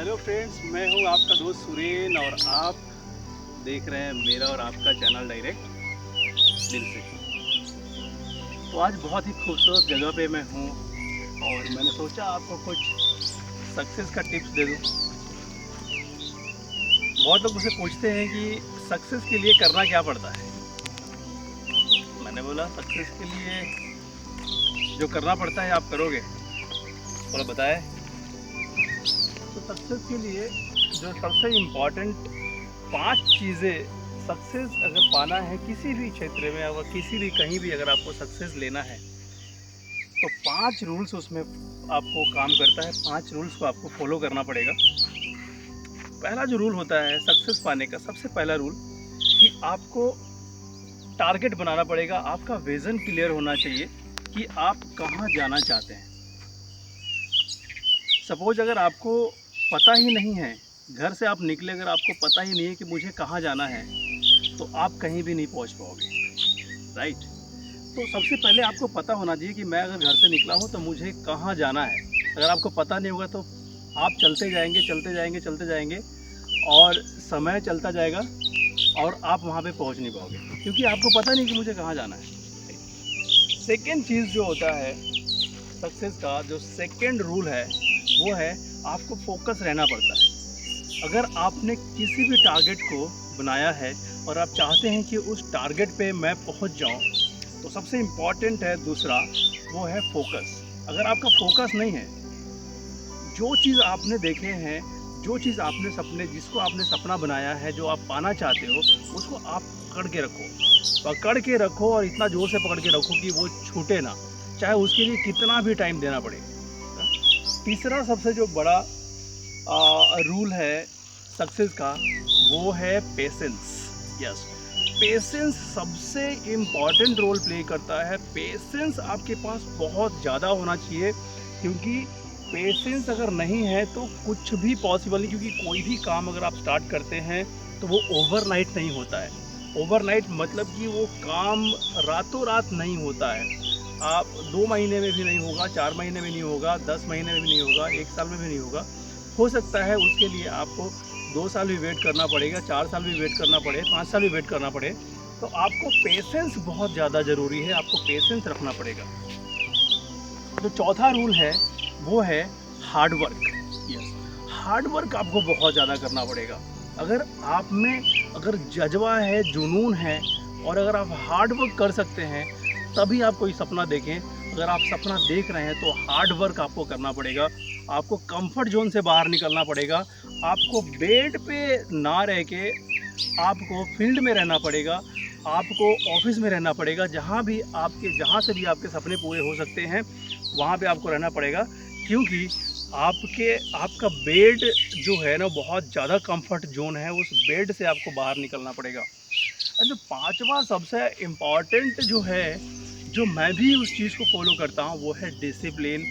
Hello friends, मैं हूं आपका दोस्त सुरेन और आप देख रहे हैं मेरा और आपका चैनल डायरेक्ट दिल से। तो आज बहुत ही खूबसूरत जगह पे मैं हूं और मैंने सोचा आपको कुछ सक्सेस का टिप्स दे दूं। बहुत लोग मुझसे पूछते हैं कि सक्सेस के लिए करना क्या पड़ता है। मैंने बोला सक्सेस के लिए जो करना पड़ता है आप करोगे। थोड़ा बताएं। तो सक्सेस के लिए जो सबसे इम्पॉर्टेंट 5 चीज़ें, सक्सेस अगर पाना है किसी भी क्षेत्र में, अगर किसी भी कहीं भी अगर आपको सक्सेस लेना है तो 5 रूल्स उसमें आपको काम करता है। 5 रूल्स को आपको फॉलो करना पड़ेगा। पहला जो रूल होता है सक्सेस पाने का, सबसे पहला रूल कि आपको टारगेट बनाना पड़ेगा। आपका विज़न क्लियर होना चाहिए कि आप कहाँ जाना चाहते हैं। सपोज अगर आपको पता ही नहीं है, घर से आप निकले, अगर आपको पता ही नहीं है कि मुझे कहाँ जाना है, तो आप कहीं भी नहीं पहुँच पाओगे, राइट। तो सबसे पहले आपको पता होना चाहिए कि मैं अगर घर से निकला हूँ तो मुझे कहाँ जाना है। अगर आपको पता नहीं होगा तो आप चलते जाएंगे चलते जाएंगे चलते जाएंगे और समय चलता जाएगा और आप वहाँ पे पहुँच नहीं पाओगे, क्योंकि आपको पता नहीं कि मुझे कहाँ जाना है। सेकेंड चीज़ जो होता है सक्सेस का, जो सेकेंड रूल है वो है आपको फोकस रहना पड़ता है। अगर आपने किसी भी टारगेट को बनाया है और आप चाहते हैं कि उस टारगेट पे मैं पहुंच जाऊं, तो सबसे इम्पॉर्टेंट है दूसरा, वो है फोकस। अगर आपका फोकस नहीं है, जो चीज़ आपने देखे हैं, जो चीज़ आपने सपने, जिसको आपने सपना बनाया है, जो आप पाना चाहते हो, उसको आप पकड़ के रखो, पकड़ के रखो और इतना ज़ोर से पकड़ के रखो कि वो छूटे ना, चाहे उसके लिए कितना भी टाइम देना पड़े। तीसरा सबसे जो बड़ा रूल है सक्सेस का, वो है पेशेंस। यस, पेशेंस सबसे इम्पॉर्टेंट रोल प्ले करता है। पेशेंस आपके पास बहुत ज़्यादा होना चाहिए, क्योंकि पेशेंस अगर नहीं है तो कुछ भी पॉसिबल नहीं। क्योंकि कोई भी काम अगर आप स्टार्ट करते हैं तो वो ओवरनाइट नहीं होता है। ओवरनाइट मतलब कि वो काम रातों रात नहीं होता है। आप 2 महीने में भी नहीं होगा, 4 महीने में नहीं होगा, 10 महीने में भी नहीं होगा, 1 साल में भी नहीं होगा। हो सकता है उसके लिए आपको 2 साल भी वेट करना पड़ेगा, 4 साल भी वेट करना पड़े, 5 साल भी वेट करना पड़े। तो आपको पेशेंस बहुत ज़्यादा ज़रूरी है, आपको पेशेंस रखना पड़ेगा। जो चौथा रूल है वो है hard work. Yes, hard work आपको बहुत ज़्यादा करना पड़ेगा। अगर आप में अगर जज्बा है, जुनून है और अगर आप हार्ड वर्क कर सकते हैं, तभी आप कोई सपना देखें। अगर आप सपना देख रहे हैं तो हार्ड वर्क आपको करना पड़ेगा। आपको कंफर्ट जोन से बाहर निकलना पड़ेगा। आपको बेड पे ना रह के आपको फील्ड में रहना पड़ेगा, आपको ऑफिस में रहना पड़ेगा। जहाँ से भी आपके सपने पूरे हो सकते हैं वहाँ पे आपको रहना पड़ेगा, क्योंकि आपका बेड जो है ना, बहुत ज़्यादा कंफर्ट जोन है। उस बेड से आपको बाहर निकलना पड़ेगा। और जो पांचवा सबसे इम्पॉर्टेंट जो है, जो मैं भी उस चीज़ को फॉलो करता हूँ, वो है डिसिप्लिन।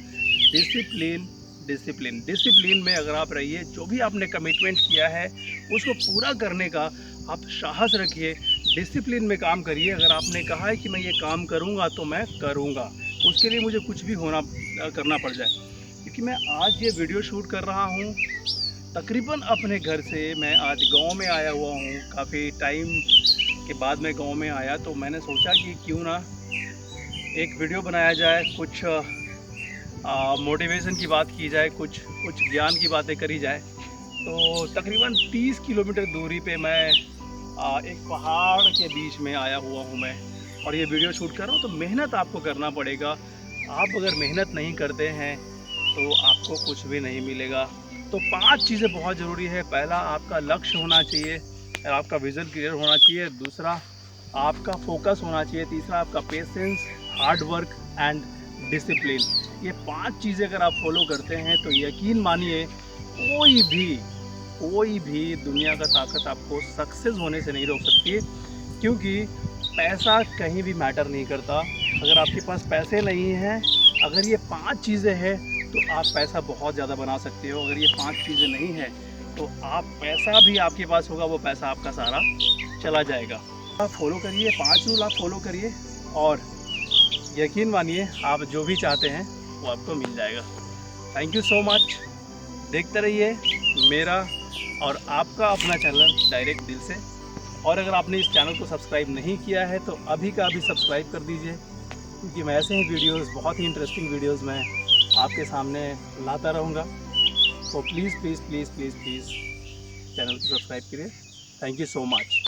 डिसिप्लिन डिसिप्लिन डिसिप्लिन में अगर आप रहिए, जो भी आपने कमिटमेंट किया है उसको पूरा करने का आप साहस रखिए। डिसिप्लिन में काम करिए। अगर आपने कहा है कि मैं ये काम करूँगा तो मैं करूँगा, उसके लिए मुझे कुछ भी करना पड़ जाए। क्योंकि मैं आज ये वीडियो शूट कर रहा हूँ तकरीबन अपने घर से। मैं आज गांव में आया हुआ हूँ, काफ़ी टाइम के बाद मैं गांव में आया, तो मैंने सोचा कि क्यों ना एक वीडियो बनाया जाए, कुछ मोटिवेशन की बात की जाए, कुछ कुछ ज्ञान की बातें करी जाए। तो तकरीबन 30 किलोमीटर दूरी पे मैं एक पहाड़ के बीच में आया हुआ हूँ मैं, और ये वीडियो शूट कर रहा हूँ। तो मेहनत आपको करना पड़ेगा। आप अगर मेहनत नहीं करते हैं तो आपको कुछ भी नहीं मिलेगा। तो 5 चीज़ें बहुत ज़रूरी है। पहला, आपका लक्ष्य होना चाहिए, आपका विज़न क्लियर होना चाहिए। दूसरा, आपका फोकस होना चाहिए। तीसरा, आपका patience, hard work and discipline. ये 5 चीज़ें अगर आप फॉलो करते हैं तो यकीन मानिए कोई भी दुनिया का ताकत आपको सक्सेस होने से नहीं रोक सकती है। क्योंकि पैसा कहीं भी मैटर नहीं करता। अगर आपके पास पैसे नहीं हैं, अगर ये 5 चीज़ें हैं तो आप पैसा बहुत ज़्यादा बना सकते हो। अगर ये 5 चीज़ें नहीं हैं तो आप पैसा भी आपके पास होगा, वो पैसा आपका सारा चला जाएगा। आप फॉलो करिए, 5 रूल आप फॉलो करिए और यकीन मानिए आप जो भी चाहते हैं वो आपको मिल जाएगा। Thank you so much. देखते रहिए मेरा और आपका अपना चैनल डायरेक्ट दिल से। और अगर आपने इस चैनल को सब्सक्राइब नहीं किया है तो अभी का अभी सब्सक्राइब कर दीजिए, क्योंकि मैं ऐसे ही वीडियोस, बहुत ही इंटरेस्टिंग वीडियोस मैं आपके सामने लाता रहूँगा। तो please please please please please channel को सब्सक्राइब करिए। Thank you so much.